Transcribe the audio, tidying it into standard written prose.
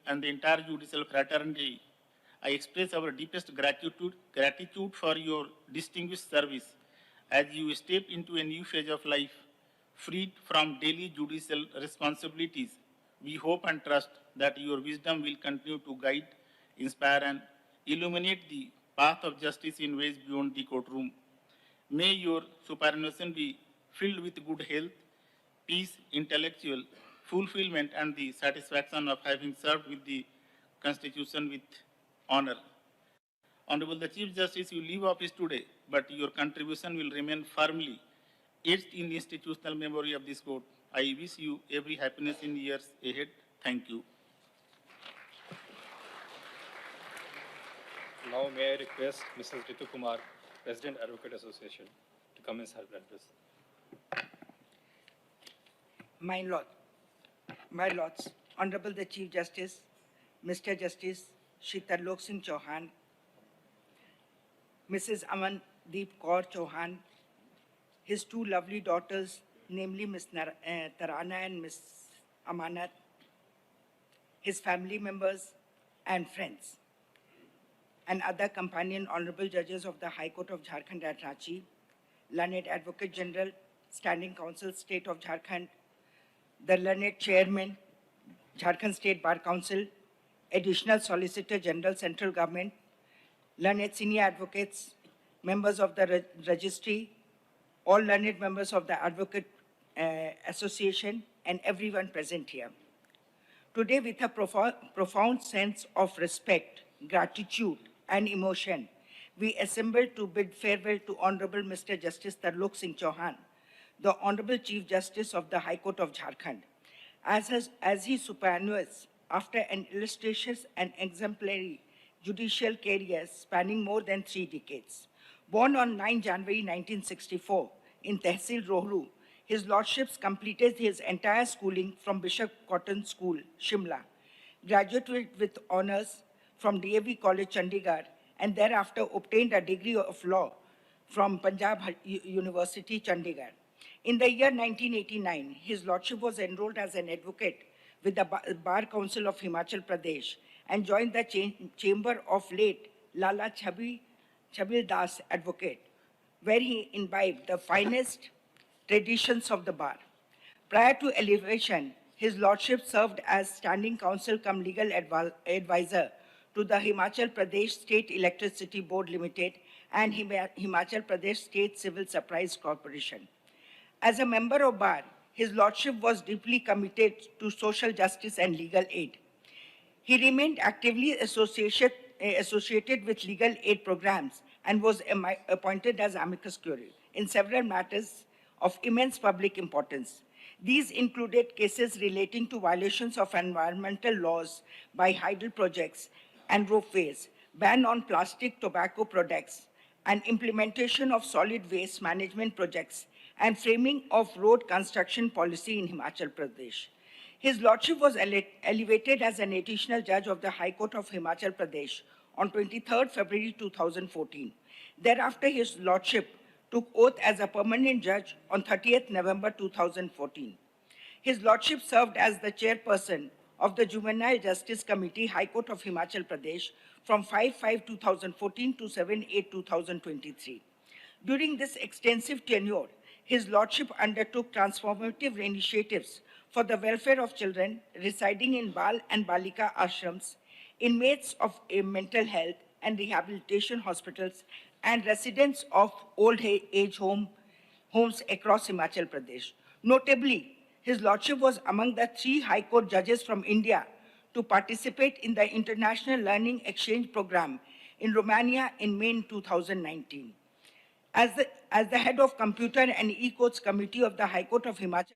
and the entire judicial fraternity, I express our deepest gratitude for your distinguished service as you step into a new phase of life, freed from daily judicial responsibilities. We hope and trust that your wisdom will continue to guide, inspire, and illuminate the path of justice in ways beyond the courtroom. May your superannuation be filled with good health, peace, intellectual fulfillment, and the satisfaction of having served with the Constitution with honor. Honorable the Chief Justice, you leave office today, but your contribution will remain firmly etched in the institutional memory of this court. I wish you every happiness in years ahead. Thank you. Now may I request Mrs. Ritu Kumar, President Advocate Association, to commence her address. My lords, Honorable the Chief Justice, Mr. Justice Shri Tarlok Singh Chauhan, Mrs. Amandeep Kaur Chauhan, his two lovely daughters, namely Miss Tarana and Miss Amanat, his family members and friends, and other companion honorable judges of the High Court of Jharkhand at Ranchi, learned Advocate General, Standing Council, State of Jharkhand, the learned Chairman, Jharkhand State Bar Council, Additional Solicitor General, Central Government, learned senior advocates, members of the registry, all learned members of the Advocate Association, and everyone present here. Today, with a profound sense of respect, gratitude, and emotion, we assemble to bid farewell to Honorable Mr. Justice Tarlok Singh Chauhan, the Honorable Chief Justice of the High Court of Jharkhand, as he superannuates after an illustrious and exemplary judicial career spanning more than 3 decades. Born on 9 January 1964 in Tehsil Rohru, his lordships completed his entire schooling from Bishop Cotton School, Shimla, graduated with honors from DAV College, Chandigarh, and thereafter obtained a degree of law from Punjab University, Chandigarh. In the year 1989, his lordship was enrolled as an advocate with the Bar Council of Himachal Pradesh and joined the chamber of late Lala Chabil Das Advocate, where he imbibed the finest traditions of the bar. Prior to elevation, his lordship served as standing counsel cum legal advisor to the Himachal Pradesh State Electricity Board Limited and Himachal Pradesh State Civil Supplies Corporation. As a member of bar, his lordship was deeply committed to social justice and legal aid. He remained actively associated with legal aid programs and was appointed as amicus curiae in several matters of immense public importance. These included cases relating to violations of environmental laws by hydel projects and ropeways, ban on plastic tobacco products, and implementation of solid waste management projects, and framing of road construction policy in Himachal Pradesh. His lordship was elevated as an additional judge of the High Court of Himachal Pradesh on 23rd February 2014. Thereafter, his lordship took oath as a permanent judge on 30th November 2014. His lordship served as the chairperson of the Juvenile Justice Committee, High Court of Himachal Pradesh from 5/5/2014 to 7/8/2023. During this extensive tenure, his lordship undertook transformative initiatives for the welfare of children residing in Bal and Balika ashrams, inmates of mental health and rehabilitation hospitals, and residents of old age homes across Himachal Pradesh. Notably, his lordship was among the 3 High Court judges from India to participate in the International Learning Exchange Program in Romania in May 2019. As the head of Computer and E-Courts Committee of the High Court of Himachal